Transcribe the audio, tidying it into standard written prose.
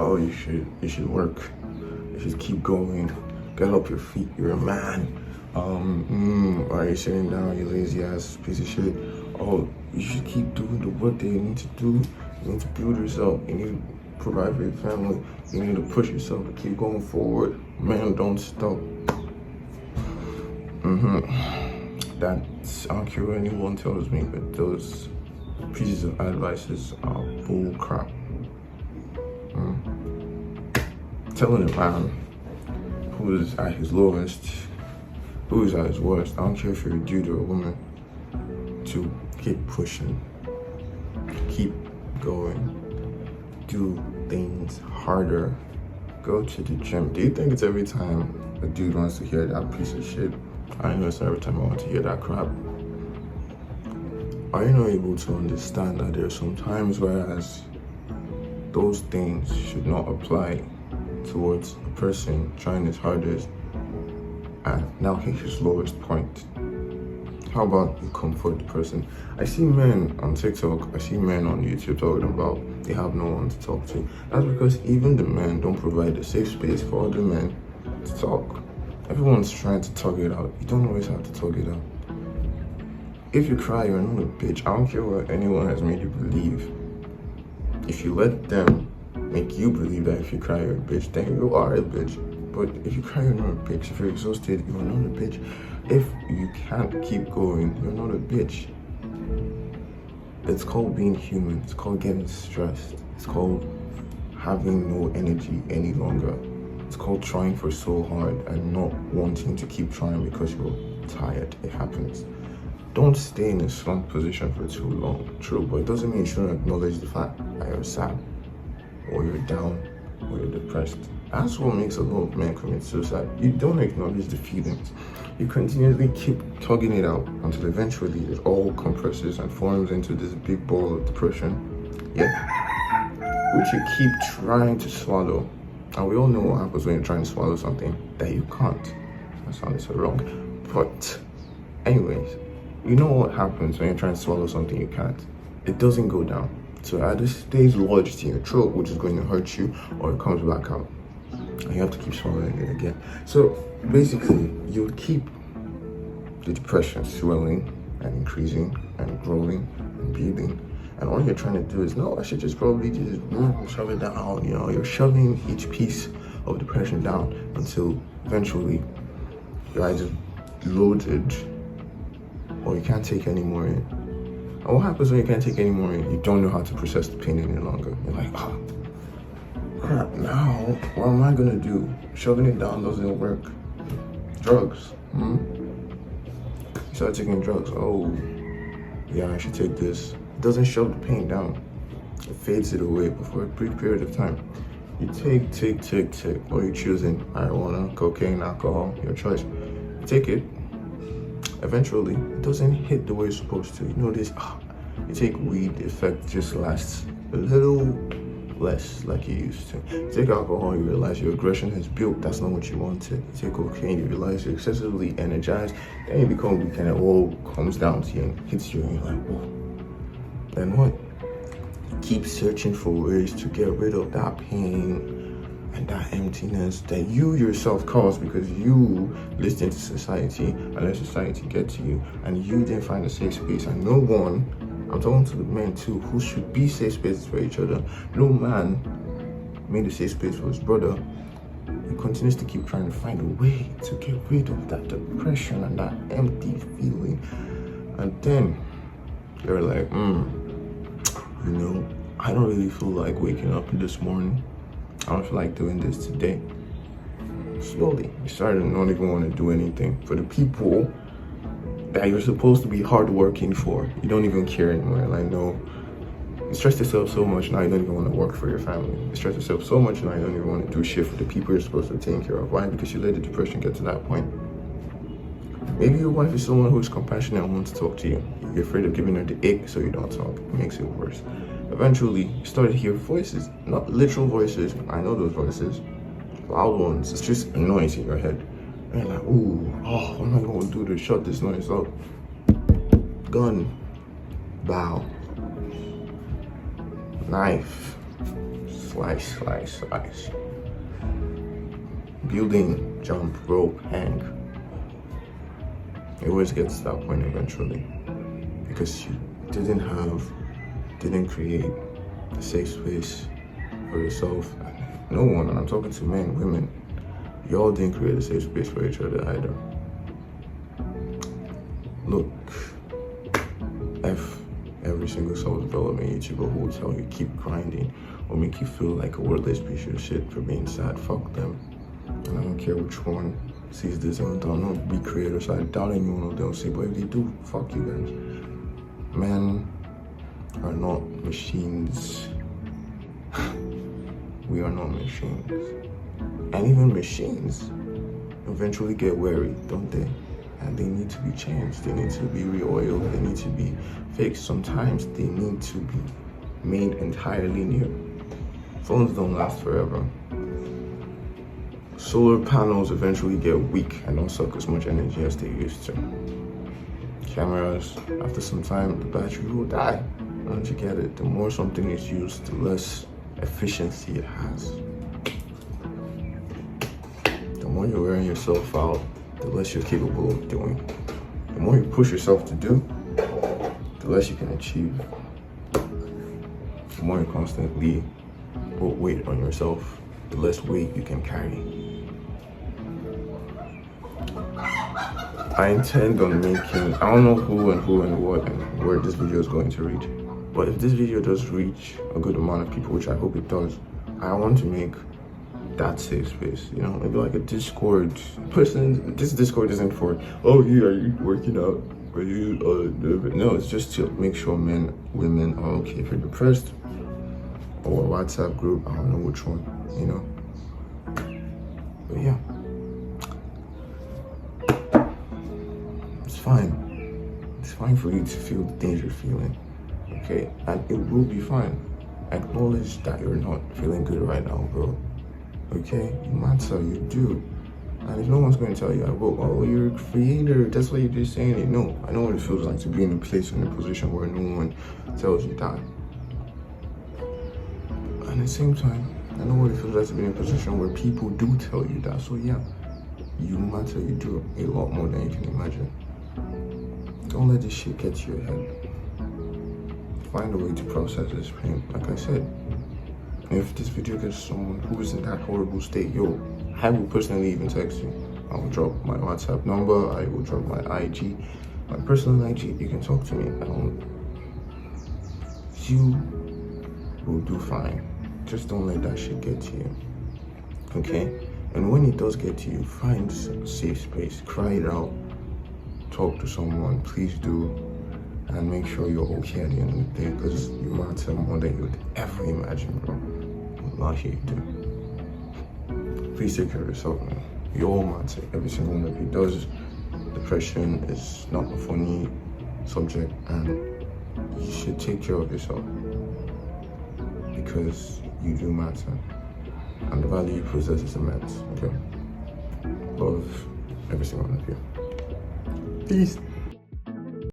oh, you should work, you should keep going, get up your feet, you're a man. Why are you sitting down, you lazy ass piece of shit? Oh, you should keep doing the work that you need to do. You need to build yourself, you need to provide for your family, you need to push yourself to keep going forward. Man, don't stop. That's, I don't care what anyone tells me, but those pieces of advices are bull crap. Telling a man who is at his lowest, who is at his worst, I don't care if you're a dude or a woman, to keep pushing, keep going, do things harder, go to the gym. Do you think it's every time a dude wants to hear that piece of shit? I know it's every time I want to hear that crap. Are you not able to understand that there are some times whereas those things should not apply towards a person trying his hardest and now hit his lowest point? How about you comfort the person? I see men on TikTok, I see men on YouTube talking about they have no one to talk to. That's because even the men don't provide a safe space for other men to talk. Everyone's trying to talk it out. You don't always have to talk it out. If you cry, you're not a bitch. I don't care what anyone has made you believe. If you let them make you believe that if you cry, you're a bitch, then you are a bitch. But if you cry, you're not a bitch. If you're exhausted, you're not a bitch. If you can't keep going, you're not a bitch. It's called being human. It's called getting stressed. It's called having no energy any longer. It's called trying for so hard and not wanting to keep trying because you're tired. It happens. Don't stay in a slump position for too long. True, but it doesn't mean you shouldn't acknowledge the fact that you're sad, or you're down, or you're depressed. That's what makes a lot of men commit suicide. You don't acknowledge the feelings. You continually keep tugging it out until eventually it all compresses and forms into this big ball of depression. Yeah, which you keep trying to swallow. And we all know what happens when you're trying to swallow something that you can't. That sounded so wrong. But anyways, you know what happens when you're trying to swallow something you can't. It doesn't go down. So either stays lodged in your throat, which is going to hurt you, or it comes back out. And you have to keep swallowing it again. So basically, you'll keep the depression swelling and increasing and growing and building. And all you're trying to do is, no, I should just probably just shove it down. You know, you're shoving each piece of depression down until eventually you're either loaded or you can't take any more in. And what happens when you can't take any more in? You don't know how to process the pain any longer. You're like, oh, crap, now what am I gonna do? Shoving it down doesn't work. Drugs. You start taking drugs. Oh, yeah, I should take this. It doesn't shove the pain down. It fades it away before a brief period of time. You take. What are you choosing? Marijuana, cocaine, alcohol, your choice. You take it. Eventually, it doesn't hit the way it's supposed to. You notice, you take weed, the effect just lasts a little less like you used to. You take alcohol, you realize your aggression has built. That's not what you wanted. You take cocaine, you realize you're excessively energized. Then you become weak and it all comes down to you and hits you and you're like, whoa. Then what? You keep searching for ways to get rid of that pain and that emptiness that you yourself caused because you listened to society and let society get to you and you didn't find a safe space. And no one, I'm talking to the men too, who should be safe spaces for each other. No man made a safe space for his brother. He continues to keep trying to find a way to get rid of that depression and that empty feeling. And then you're like, you know, I don't really feel like waking up this morning. I don't feel like doing this today. Slowly, you start to not even want to do anything for the people that you're supposed to be hardworking for. You don't even care anymore. Like, no, you stress yourself so much now you don't even want to work for your family. You stress yourself so much now you don't even want to do shit for the people you're supposed to take care of. Why? Because you let the depression get to that point. Maybe your wife is someone who's compassionate and wants to talk to you. You're afraid of giving her the ick, so you don't talk. It makes it worse. Eventually, you start to hear voices, not literal voices. I know those voices, loud ones. It's just a noise in your head. And you're like, ooh, what am I going to do to shut this noise up? Gun, bow, knife, slice. Building, jump, rope, hang. It always gets to that point eventually. Because you didn't create a safe space for yourself. No one, and I'm talking to men, women, y'all didn't create a safe space for each other either. Look, every single self-development YouTuber who will tell you keep grinding or make you feel like a worthless piece of shit for being sad. Fuck them. And I don't care which one sees this. I'm not be creators. I doubt anyone of them say, but if they do, fuck you guys. Men are not machines. We are not machines. And even machines eventually get weary, don't they? And they need to be changed. They need to be re-oiled. They need to be fixed. Sometimes they need to be made entirely new. Phones don't last forever. Solar panels eventually get weak and don't suck as much energy as they used to. Cameras, after some time, the battery will die. Don't you get it? The more something is used, the less efficiency it has. The more you're wearing yourself out, the less you're capable of doing. The more you push yourself to do, the less you can achieve. The more you constantly put weight on yourself, the less weight you can carry. I intend on making, I don't know who and what and where this video is going to reach, but if this video does reach a good amount of people, which I hope it does, I want to make that safe space, you know, maybe like a Discord person. This Discord isn't for, oh yeah, are you working out? Are you, no, it's just to make sure men, women are okay. If you're depressed, or a WhatsApp group, I don't know which one, you know, but yeah. It's fine for you to feel the things you're feeling, okay? And it will be fine. Acknowledge that you're not feeling good right now, bro. Okay? You matter, you do. And if no one's going to tell you, oh, you're a creator, that's why you're just saying it. No, I know what it feels like to be in a place, in a position where no one tells you that. And at the same time, I know what it feels like to be in a position where people do tell you that. So yeah, you matter, you do a lot more than you can imagine. Don't let this shit get to your head. Find a way to process this pain. Like I said, if this video gets someone who is in that horrible state, yo, I will personally even text you. I will drop my WhatsApp number. I will drop my IG, my personal IG. You can talk to me. You will do fine. Just don't let that shit get to you. Okay? And when it does get to you, find a safe space. Cry it out. Talk to someone. Please do. And make sure you're okay at the end of the day, because you matter more than you would ever imagine, bro. Not here you do. Please take care of yourself, man. You all matter. Every single one of you does. Depression is not a funny subject, and you should take care of yourself, because you do matter. And the value you possess is immense, okay? Love every single one of you. Peace.